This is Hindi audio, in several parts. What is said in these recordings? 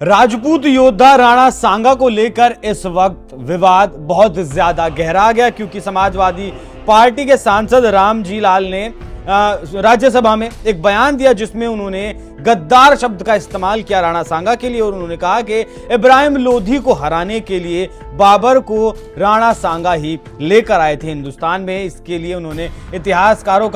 राजपूत योद्धा राणा सांगा को लेकर इस वक्त विवाद बहुत ज्यादा गहरा गया, क्योंकि समाजवादी पार्टी के सांसद रामजी लाल ने राज्यसभा में एक बयान दिया जिसमें उन्होंने गद्दार शब्द का इस्तेमाल किया राणा सांगा के लिए, और उन्होंने कहा कि इब्राहिम लोधी को हराने के लिए बाबर को राणा सांगा ही लेकर आए थे हिंदुस्तान में। इसके लिए उन्होंने कई इतिहासकारों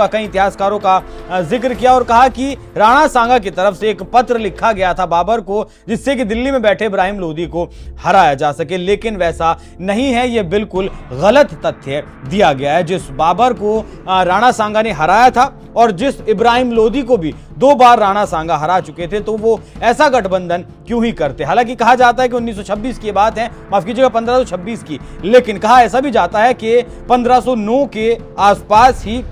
का जिक्र किया और कहा कि राणा सांगा की तरफ से एक पत्र लिखा गया था बाबर को, जिससे कि दिल्ली में बैठे इब्राहिम लोधी को हराया जा सके, लेकिन वैसा नहीं है। यह बिल्कुल गलत तथ्य दिया गया है। जिस बाबर को राणा सांगा ने हराया था और जिस इब्राहिम लोधी को भी 2 बार राणा सांगा हरा चुके थे, तो वो ऐसा गठबंधन क्यों ही करते। हालांकि कहा जाता है कि 1926 की बात है, माफ कीजिएगा 1526 की, लेकिन कहा ऐसा भी जाता है कि 1509 के आसपास ही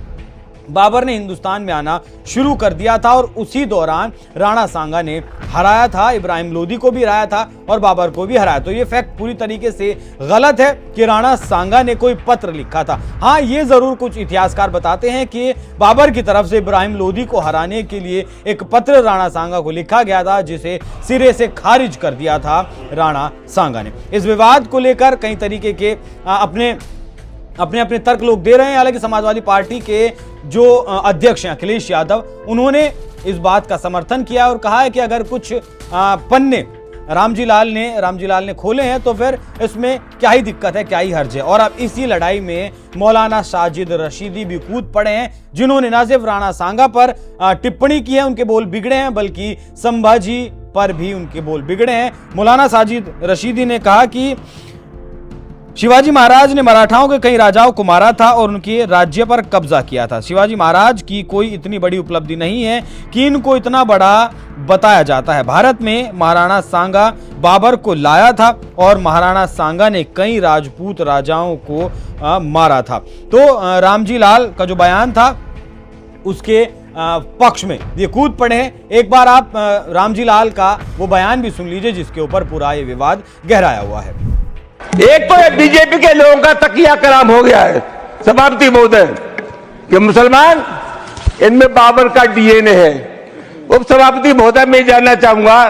बाबर ने हिंदुस्तान में आना शुरू कर दिया था और उसी दौरान राणा सांगा ने हराया था, इब्राहिम लोधी को भी हराया था और बाबर को भी हराया। तो ये फैक्ट पूरी तरीके से गलत है कि राणा सांगा ने कोई पत्र लिखा था। हाँ, ये जरूर कुछ इतिहासकार बताते हैं कि बाबर की तरफ से इब्राहिम लोधी को हराने के लिए एक पत्र राणा सांगा को लिखा गया था, जिसे सिरे से खारिज कर दिया था राणा सांगा ने। इस विवाद को लेकर कई तरीके के अपने तर्क लोग दे रहे हैं। हालांकि समाजवादी पार्टी के जो अध्यक्ष हैं अखिलेश यादव, उन्होंने इस बात का समर्थन किया और कहा है कि अगर कुछ पन्ने रामजी लाल ने खोले हैं तो फिर इसमें क्या ही दिक्कत है, क्या ही हर्ज है। और अब इसी लड़ाई में मौलाना साजिद रशीदी भी कूद पड़े हैं, जिन्होंने न सिर्फ राणा सांगा पर टिप्पणी की है, उनके बोल बिगड़े हैं, बल्कि संभाजी पर भी उनके बोल बिगड़े हैं। मौलाना साजिद रशीदी ने कहा कि शिवाजी महाराज ने मराठाओं के कई राजाओं को मारा था और उनके राज्य पर कब्जा किया था। शिवाजी महाराज की कोई इतनी बड़ी उपलब्धि नहीं है कि इनको इतना बड़ा बताया जाता है। भारत में महाराणा सांगा बाबर को लाया था और महाराणा सांगा ने कई राजपूत राजाओं को मारा था। तो रामजी लाल का जो बयान था उसके पक्ष में ये कूद पड़े हैं। एक बार आप रामजी लाल का वो बयान भी सुन लीजिए, जिसके ऊपर पूरा ये विवाद गहराया हुआ है। एक तो ये बीजेपी के लोगों का तकिया कलाम हो गया है सभापति महोदय कि मुसलमान इनमें बाबर का डीएनए है। उप सभापति महोदय मैं जानना चाहूंगा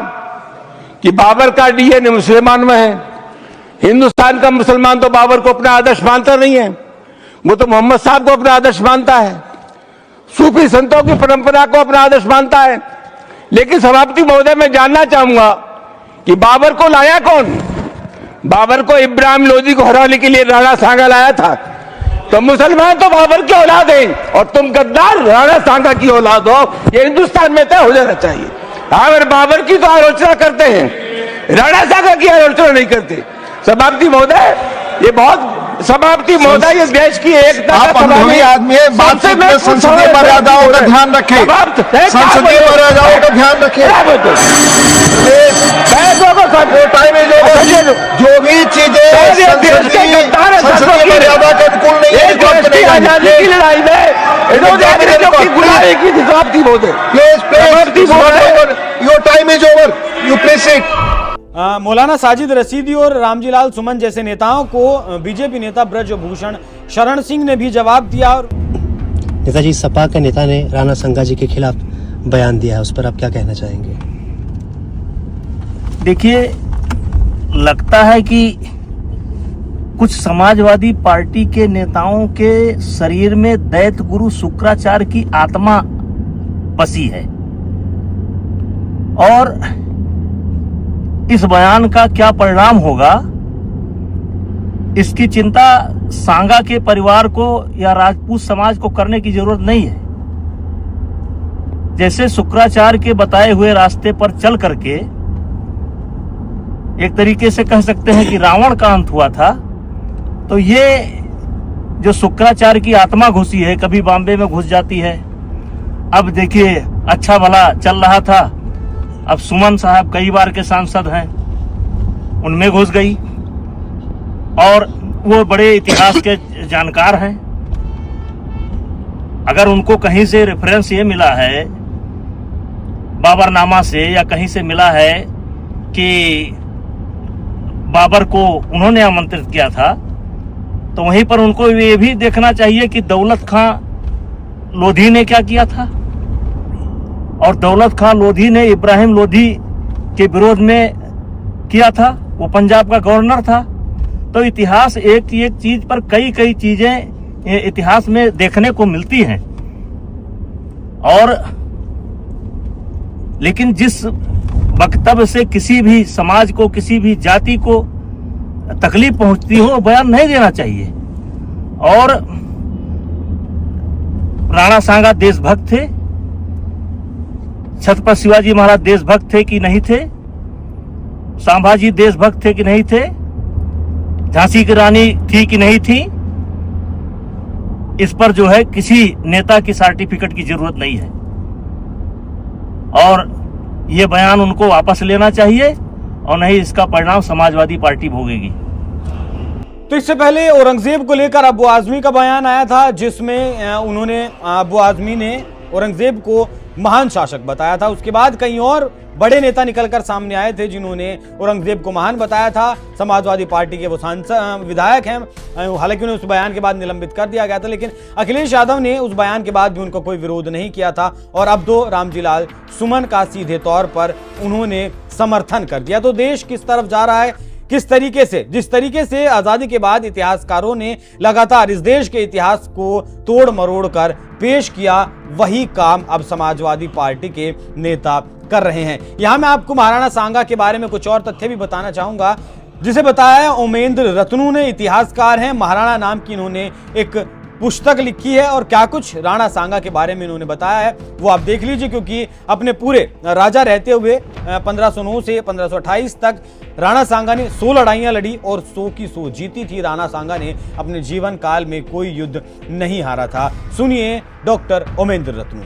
कि बाबर का डीएनए मुसलमान में है। हिंदुस्तान का मुसलमान तो बाबर को अपना आदर्श मानता नहीं है, वो तो मोहम्मद साहब को अपना आदर्श मानता है, सूफी संतों की परंपरा को अपना आदर्श मानता है। लेकिन सभापति महोदय मैं जानना चाहूंगा कि बाबर को लाया कौन? बाबर को इब्राहिम लोधी को हराने के लिए राणा सांगा लाया था। तो मुसलमान तो बाबर की औलाद हैं और तुम गद्दार राणा सांगा की औलाद हो, ये हिंदुस्तान में तय हो जाना चाहिए। अगर बाबर की तो आलोचना करते हैं, राणा सांगा की आलोचना नहीं करते। सभापति महोदय ये बहुत सभापति महोदय इस देश की एकता का अनुभवी आदमी है, बातचीत में संसदीय मर्यादाओं का ध्यान रखें, संसदीय मर्यादाओं का ध्यान रखें। जो भी चीजें संसदीय मर्यादा के अनुकूल नहीं है, आजादी की लड़ाई में गुलामी की सभापति महोदय, your time is over, you please sit. मौलाना साजिद रशीदी और रामजी लाल सुमन जैसे नेताओं को बीजेपी नेता ब्रजभूषण शरण सिंह ने भी जवाब दिया। और नेताजी, सपा के नेता ने राणा सांगा जी के खिलाफ बयान दिया है, उस पर आप क्या कहना चाहेंगे? देखिए, लगता है कि कुछ समाजवादी पार्टी के नेताओं के शरीर में दैत गुरु शुक्राचार्य की आत्मा बसी है और इस बयान का क्या परिणाम होगा, इसकी चिंता सांगा के परिवार को या राजपूत समाज को करने की जरूरत नहीं है। जैसे शुक्राचार्य के बताए हुए रास्ते पर चल करके एक तरीके से कह सकते हैं कि रावण का अंत हुआ था, तो ये जो शुक्राचार्य की आत्मा घुसी है, कभी बॉम्बे में घुस जाती है। अब देखिए, अच्छा भला चल रहा था, अब सुमन साहब कई बार के सांसद हैं, उनमें घुस गई और वो बड़े इतिहास के जानकार हैं। अगर उनको कहीं से रेफरेंस ये मिला है बाबरनामा से या कहीं से मिला है कि बाबर को उन्होंने आमंत्रित किया था, तो वहीं पर उनको ये भी देखना चाहिए कि दौलत खां लोधी ने क्या किया था। और दौलत खां लोधी ने इब्राहिम लोधी के विरोध में किया था, वो पंजाब का गवर्नर था। तो इतिहास एक चीज पर कई चीजें इतिहास में देखने को मिलती हैं। और लेकिन जिस वक्तव्य से किसी भी समाज को, किसी भी जाति को तकलीफ पहुंचती हो, बयान नहीं देना चाहिए। और राणा सांगा देशभक्त थे, छत्रपति शिवाजी महाराज देशभक्त थे कि नहीं थे, संभाजी देशभक्त थे कि नहीं थे, झांसी की रानी थी कि नहीं थी, इस पर जो है किसी नेता की सर्टिफिकेट की जरूरत नहीं है। और ये बयान उनको वापस लेना चाहिए और नहीं इसका परिणाम समाजवादी पार्टी भोगेगी। तो इससे पहले औरंगजेब को लेकर अबू आजमी का बयान आया था, जिसमें अबू आजमी ने औरंगजेब को महान शासक बताया था। उसके बाद कई और बड़े नेता निकलकर सामने आए थे जिन्होंने औरंगजेब को महान बताया था। समाजवादी पार्टी के वो सांसद विधायक हैं, हालांकि उन्हें उस बयान के बाद निलंबित कर दिया गया था, लेकिन अखिलेश यादव ने उस बयान के बाद भी उनका कोई विरोध नहीं किया था और अब तो रामजी लाल सुमन का सीधे तौर पर उन्होंने समर्थन कर दिया। तो देश किस तरफ जा रहा है, किस तरीके से, जिस तरीके से आजादी के बाद इतिहासकारों ने लगातार इस देश के इतिहास को तोड़ मरोड़ कर पेश किया, वही काम अब समाजवादी पार्टी के नेता कर रहे हैं। यहां मैं आपको महाराणा सांगा के बारे में कुछ और तथ्य भी बताना चाहूंगा, जिसे बताया ओमेंद्र रत्नू ने, इतिहासकार हैं, महाराणा नाम की इन्होंने एक पुस्तक लिखी है और क्या कुछ राणा सांगा के बारे में इन्होंने बताया है वो आप देख लीजिए। क्योंकि अपने पूरे राजा रहते हुए 1509 से 1528 तक राणा सांगा ने 100 लड़ाइयां लड़ी और 100 की 100 जीती थी। राणा सांगा ने अपने जीवन काल में कोई युद्ध नहीं हारा था। सुनिए डॉक्टर ओमेंद्र रत्नू।